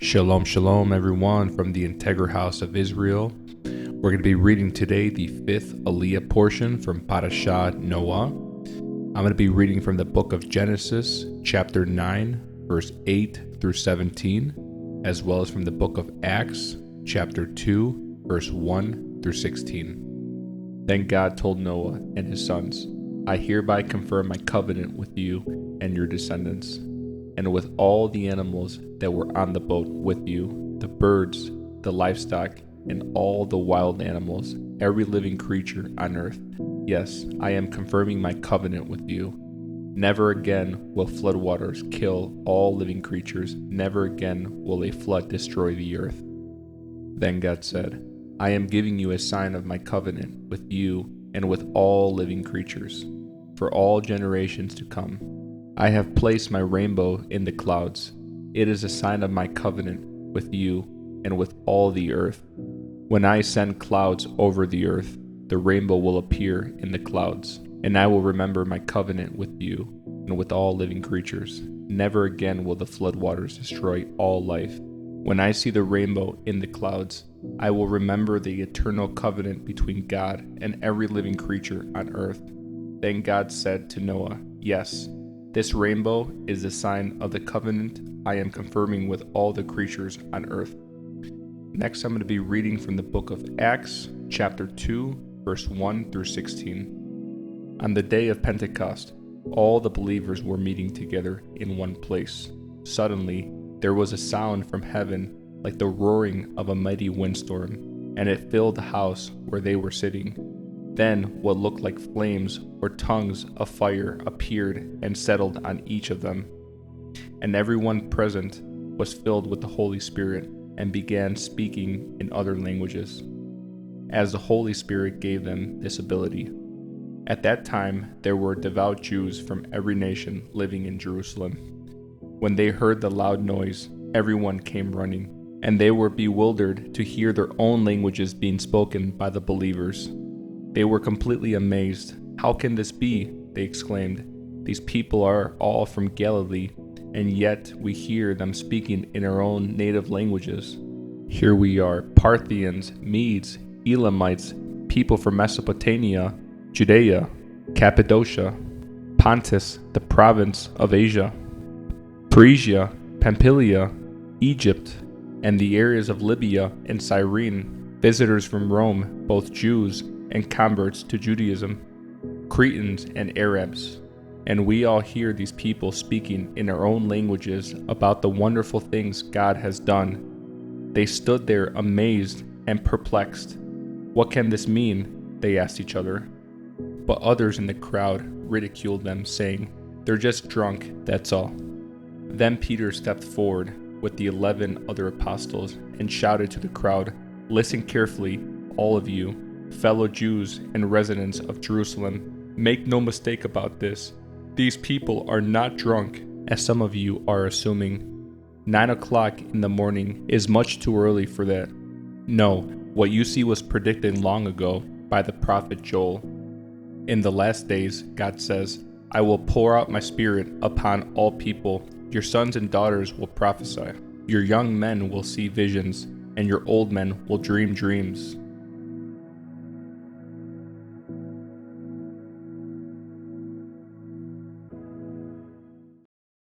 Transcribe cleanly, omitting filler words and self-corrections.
Shalom, shalom, everyone from the Integral House of Israel. We're going to be reading today the fifth Aliyah portion from Parashah Noach. I'm going to be reading from the book of Genesis, chapter 9, verse 8 through 17, as well as from the book of Acts, chapter 2, verse 1 through 16. Then God told Noah and his sons, I hereby confirm my covenant with you and your descendants, and with all the animals that were on the boat with you, the birds, the livestock, and all the wild animals, every living creature on earth. Yes, I am confirming my covenant with you. Never again will floodwaters kill all living creatures. Never again will a flood destroy the earth. Then God said, I am giving you a sign of my covenant with you and with all living creatures, for all generations to come. I have placed my rainbow in the clouds. It is a sign of my covenant with you and with all the earth. When I send clouds over the earth, the rainbow will appear in the clouds, and I will remember my covenant with you and with all living creatures. Never again will the floodwaters destroy all life. When I see the rainbow in the clouds, I will remember the eternal covenant between God and every living creature on earth. Then God said to Noah, Yes, this rainbow is the sign of the covenant I am confirming with all the creatures on earth. Next, I'm going to be reading from the book of Acts, chapter 2, verse 1 through 16. On the day of Pentecost, all the believers were meeting together in one place. Suddenly, there was a sound from heaven like the roaring of a mighty windstorm, and it filled the house where they were sitting. Then what looked like flames or tongues of fire appeared and settled on each of them. And everyone present was filled with the Holy Spirit and began speaking in other languages, as the Holy Spirit gave them this ability. At that time there were devout Jews from every nation living in Jerusalem. When they heard the loud noise, everyone came running, and they were bewildered to hear their own languages being spoken by the believers. They were completely amazed. How can this be? They exclaimed. These people are all from Galilee, and yet we hear them speaking in our own native languages. Here we are, Parthians, Medes, Elamites, people from Mesopotamia, Judea, Cappadocia, Pontus, the province of Asia, Phrygia, Pamphylia, Egypt, and the areas of Libya and Cyrene, visitors from Rome, both Jews and converts to Judaism, Cretans and Arabs. And we all hear these people speaking in our own languages about the wonderful things God has done. They stood there amazed and perplexed. What can this mean? They asked each other. But others in the crowd ridiculed them, saying, They're just drunk, that's all. Then Peter stepped forward with the 11 other apostles and shouted to the crowd, Listen carefully, all of you, fellow Jews and residents of Jerusalem. Make no mistake about this. These people are not drunk, as some of you are assuming. 9 o'clock in the morning is much too early for that. No, what you see was predicted long ago by the prophet Joel. In the last days, God says, I will pour out my spirit upon all people. Your sons and daughters will prophesy. Your young men will see visions, and your old men will dream dreams.